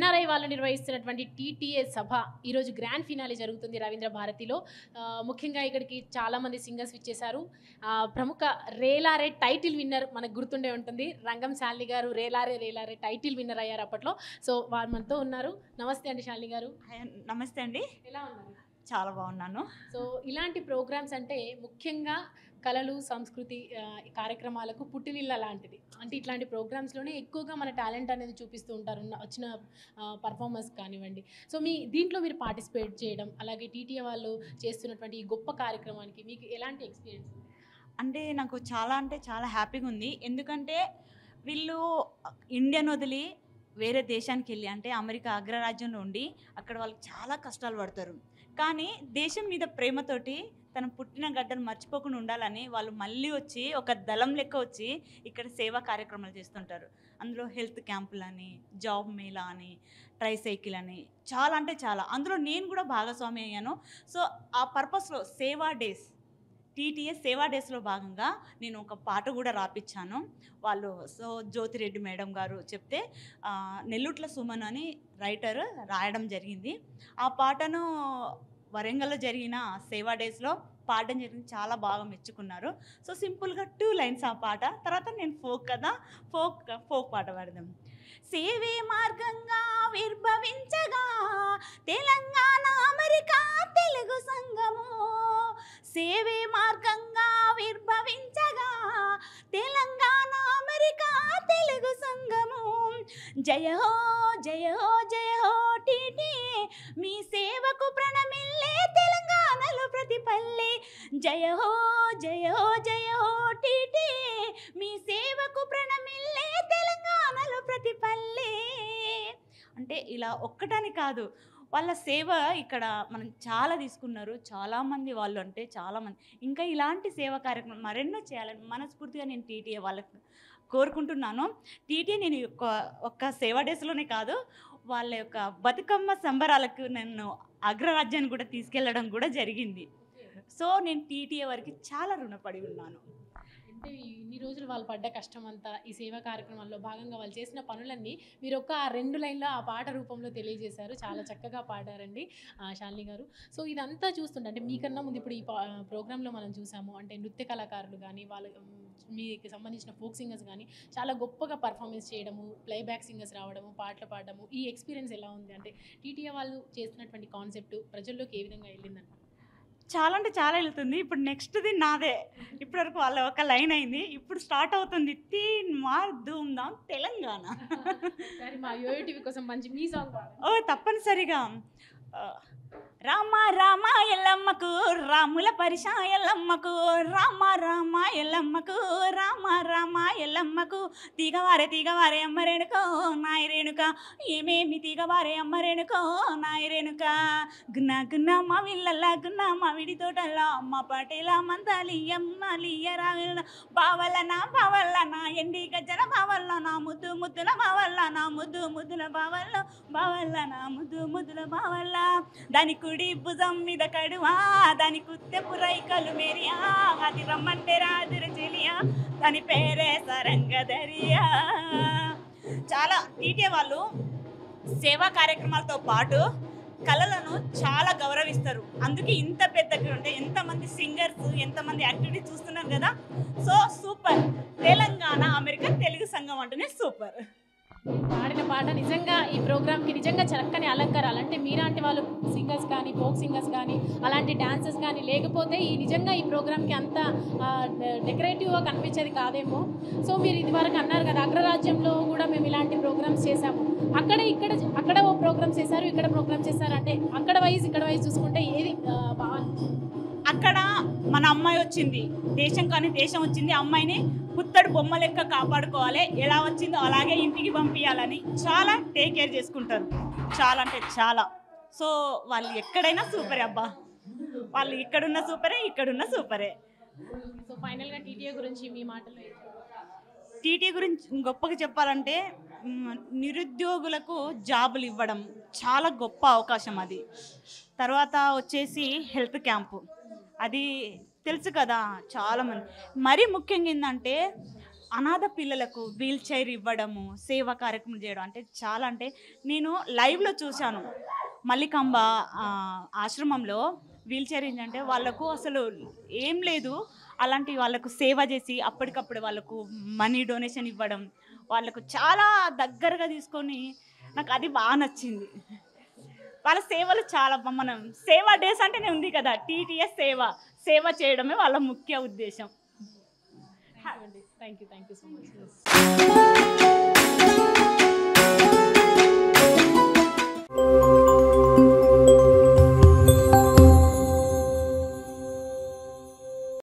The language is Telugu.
ఎన్ఆర్ఐ వాళ్ళు నిర్వహిస్తున్నటువంటి టీటీఏ సభ ఈరోజు గ్రాండ్ ఫినాలే జరుగుతుంది రవీంద్ర భారతిలో. ముఖ్యంగా ఇక్కడికి చాలామంది సింగర్స్ విచ్చేశారు. ప్రముఖ రేలారే టైటిల్ విన్నర్ మనకు గుర్తుండే ఉంటుంది, రంగం శాలిని గారు రేలారే రేలారే టైటిల్ విన్నర్ అయ్యారు అప్పట్లో. సో వారు మనతో ఉన్నారు. నమస్తే అండి శాలిని గారు. నమస్తే అండి. ఎలా ఉన్నారు? చాలా బాగున్నాను. సో ఇలాంటి ప్రోగ్రామ్స్ అంటే ముఖ్యంగా కళలు సంస్కృతి కార్యక్రమాలకు పుట్టినిల్ల లాంటిది. అంటే ఇట్లాంటి ప్రోగ్రామ్స్లోనే ఎక్కువగా మన టాలెంట్ అనేది చూపిస్తూ ఉంటారు, వచ్చిన పర్ఫార్మెన్స్ కానివ్వండి. సో దీంట్లో మీరు పార్టిసిపేట్ చేయడం, అలాగే టీటీఏ వాళ్ళు చేస్తున్నటువంటి ఈ గొప్ప కార్యక్రమానికి మీకు ఎలాంటి ఎక్స్పీరియన్స్? అంటే నాకు చాలా హ్యాపీగా ఉంది. ఎందుకంటే వీళ్ళు ఇండియన్ వదిలి వేరే దేశానికి వెళ్ళి, అంటే అమెరికా అగ్రరాజ్యంలో ఉండి అక్కడ వాళ్ళకి చాలా కష్టాలు పడతారు. కానీ దేశం మీద ప్రేమతోటి తన పుట్టిన గడ్డను మర్చిపోకుండా ఉండాలని వాళ్ళు మళ్ళీ వచ్చి ఒక దళం లెక్క వచ్చి ఇక్కడ సేవా కార్యక్రమాలు చేస్తుంటారు. అందులో హెల్త్ క్యాంపులని, జాబ్ మేళా అని, ట్రైసైకిల్ అని, చాలా అంటే చాలా. అందులో నేను కూడా భాగస్వామి అయ్యాను. సో ఆ పర్పస్లో సేవా డేస్, టీటీఏ సేవా డేస్లో భాగంగా నేను ఒక పాట కూడా రాపించాను. వాళ్ళు జ్యోతిరెడ్డి మేడం గారు చెప్తే నెల్లుట్ల సుమన్ అని రైటర్ రాయడం జరిగింది. ఆ పాటను వరంగల్లో జరిగిన సేవా డేస్లో పాడడం జరిగింది. చాలా బాగా మెచ్చుకున్నారు. సో సింపుల్గా 2 లైన్స్ ఆ పాట, తర్వాత నేను ఫోక్ పాట పాడదాం. సేవే మార్గంగా విర్భవించగా తెలంగాణ అమెరికా తెలుగు సంఘము, సేవే మార్గంగా విర్భవించగా తెలంగాణ అమెరికా తెలుగు సంఘము, జయ హో జయ హో జయ హో టీటీఏ, మీ సేవకు ప్రణమిల్లే తెలంగాణలో ప్రతి పల్లె, జయ హో జయ హో జయ హో టీటీఏ, మీ సేవకు ప్రణమిల్లే తెలంగాణలో ప్రతి పల్లె. అంటే ఇలా ఒక్కటని కాదు, వాళ్ళ సేవ ఇక్కడ మనం చాలా తీసుకున్నారు. చాలామంది వాళ్ళు, అంటే చాలామంది ఇంకా ఇలాంటి సేవా కార్యక్రమం మరెన్నో చేయాలని మనస్ఫూర్తిగా నేను టీటీఏ వాళ్ళకి కోరుకుంటున్నాను. టీటీఏ నేను ఒక్క సేవా డేస్లోనే కాదు, వాళ్ళ యొక్క బతుకమ్మ సంబరాలకు నన్ను అగ్రరాజ్యాన్ని కూడా తీసుకెళ్ళడం కూడా జరిగింది. సో నేను టీటీఏ వారికి చాలా రుణపడి ఉన్నాను. అంటే ఇన్ని రోజులు వాళ్ళు పడ్డ కష్టం అంతా ఈ సేవా కార్యక్రమాల్లో భాగంగా వాళ్ళు చేసిన పనులన్నీ మీరు ఒక 2 లైన్లో ఆ పాట రూపంలో తెలియజేశారు. చాలా చక్కగా పాడారండి శాలిని గారు. సో ఇదంతా చూస్తుంటే, అంటే మీకన్నా ముందు ఇప్పుడు ఈ ప్రోగ్రాంలో మనం చూసాము, అంటే నృత్య కళాకారులు కానీ వాళ్ళ మీకు సంబంధించిన ఫోక్ సింగర్స్ కానీ చాలా గొప్పగా పర్ఫార్మెన్స్ చేయడము, ప్లేబ్యాక్ సింగర్స్ రావడము, పాటలు పాడడము, ఈ ఎక్స్పీరియన్స్ ఎలా ఉంది? అంటే టీటీఏ వాళ్ళు చేస్తున్నటువంటి కాన్సెప్ట్ ప్రజల్లోకి ఏ విధంగా వెళ్ళిందంట? చాలా అంటే చాలా వెళ్తుంది. ఇప్పుడు నెక్స్ట్ది నాదే. ఇప్పటివరకు వాళ్ళ ఒక లైన్ అయింది, ఇప్పుడు స్టార్ట్ అవుతుంది తీన్ మార్ ధూమ్ ధామ్ తెలంగాణ. సరే, మా యూటీవీ కోసం మంచి మీ సాంగ్ ఓ తప్పనిసరిగా. రామ రామ ఎల్లమ్మకు రాముల పరిషా ఎల్లమ్మకు, రామ రామ ఎల్లమ్మకు రామ రామ ఎల్లమ్మకు, తీగవారే అమ్మ రేణుకో నాయ రేణుక, ఏమేమి తీగవారే అమ్మ రేణుకో నాయ రేణుక, గున్నా గున్నా మా విల్లల్లా గున్నా మా విడి తోటల్లా అమ్మ పటేలా మందాలియ్య రావిల్ల బావల్ల నా ఎండి గజ్జల బావల్ల నా ముద్దు ముద్దుల బావల్ల నా ముద్దు ముద్దుల బావల్ల నా ముద్దు ముద్దుల బావల్ల, దాని కుడి భుజం మీద కడువా దాని కుత్తె పురైకలు మేరియా, అది రమ్మంటే రాదుర చెలియా దాని పేరే సరంగదరియా. చాలా టీటీఏ వాళ్ళు సేవా కార్యక్రమాలతో పాటు కళలను చాలా గౌరవిస్తారు. అందుకే ఇంత పెద్దగా ఉంటే ఎంతమంది సింగర్స్, ఎంతమంది యాక్టివిటీ చూస్తున్నారు కదా. So super, Telangana America Telugu సంఘం అంటేనే సూపర్. పాడిన పాట నిజంగా ఈ ప్రోగ్రామ్కి నిజంగా చక్కని అలంకారాలు. అంటే మీలాంటి వాళ్ళు సింగర్స్ కానీ, ఫోక్ సింగర్స్ కానీ, అలాంటి డాన్సర్స్ కానీ లేకపోతే నిజంగా ఈ ప్రోగ్రామ్కి అంత డెకరేటివ్గా కనిపించేది కాదేమో. సో మీరు ఇది వరకు అన్నారు కదా, అగ్రరాజ్యంలో కూడా మేము ఇలాంటి ప్రోగ్రామ్స్ చేశాము, అక్కడ ఓ ప్రోగ్రామ్స్ చేశారు, ఇక్కడ ప్రోగ్రామ్ చేశారు. అంటే అక్కడ వైజ్ ఇక్కడ వైజ్ చూసుకుంటే ఏది బాగా? అక్కడ మన అమ్మాయి వచ్చింది, దేశం కానీ దేశం వచ్చింది, అమ్మాయిని పుత్తడి బొమ్మ లెక్క కాపాడుకోవాలి, ఎలా వచ్చిందో అలాగే ఇంటికి పంపించాలని చాలా టేక్ కేర్ చేసుకుంటారు. చాలా అంటే చాలా. సో వాళ్ళు ఎక్కడైనా సూపరే అబ్బా, వాళ్ళు ఇక్కడున్న సూపరే, ఇక్కడున్న సూపరే. సో ఫైనల్గా టీటీఏ గురించి మీ మాటలు? టీటీఏ గురించి గొప్పగా చెప్పాలంటే నిరుద్యోగులకు జాబులు ఇవ్వడం చాలా గొప్ప అవకాశం అది. తర్వాత వచ్చేసి హెల్త్ క్యాంపు, అది తెలుసు కదా చాలామంది. మరీ ముఖ్యంగా ఏంటంటే అనాథ పిల్లలకు వీల్ చైర్ ఇవ్వడము, సేవా కార్యక్రమం చేయడం అంటే నేను లైవ్లో చూశాను. మల్లికాంబ ఆశ్రమంలో వీల్ చైర్ ఏంటంటే వాళ్ళకు అసలు ఏం లేదు, అలాంటి వాళ్ళకు సేవ చేసి అప్పటికప్పుడు వాళ్ళకు మనీ డొనేషన్ ఇవ్వడం, వాళ్ళకు చాలా దగ్గరగా తీసుకొని నాకు అది బాగా నచ్చింది. వాళ్ళ సేవలు చాలా మనం సేవా డేస్ అంటేనే ఉంది కదా, టీటీఎస్ సేవ చేయడమే వాళ్ళ ముఖ్య ఉద్దేశం. Thank you so much.